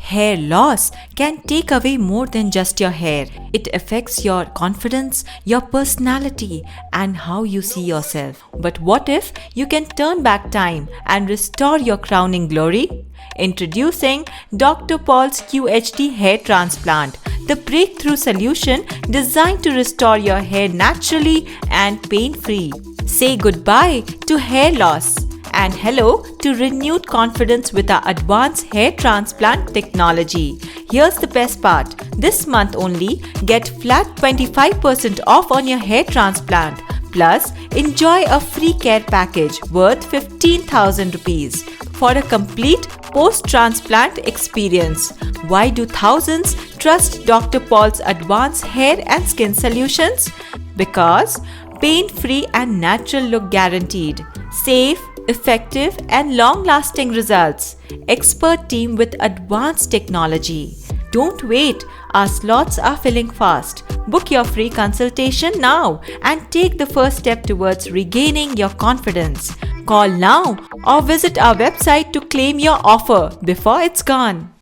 Hair loss can take away more than just your hair. It affects your confidence, your personality, and how you see yourself. But what if you can turn back time and restore your crowning glory? Introducing Dr. Paul's QHT Hair Transplant, the breakthrough solution designed to restore your hair naturally and pain-free. Say goodbye to hair loss and hello to renewed confidence with our advanced hair transplant technology. Here's the best part. This month only, get flat 25% off on your hair transplant. Plus, enjoy a free care package worth 15,000 rupees for a complete post-transplant experience. Why do thousands trust Dr. Paul's advanced hair and skin solutions? Because pain-free and natural look guaranteed. Safe, effective and long-lasting results. Expert team with advanced technology. Don't wait, our slots are filling fast. Book your free consultation now and take the first step towards regaining your confidence. Call now or visit our website to claim your offer before it's gone.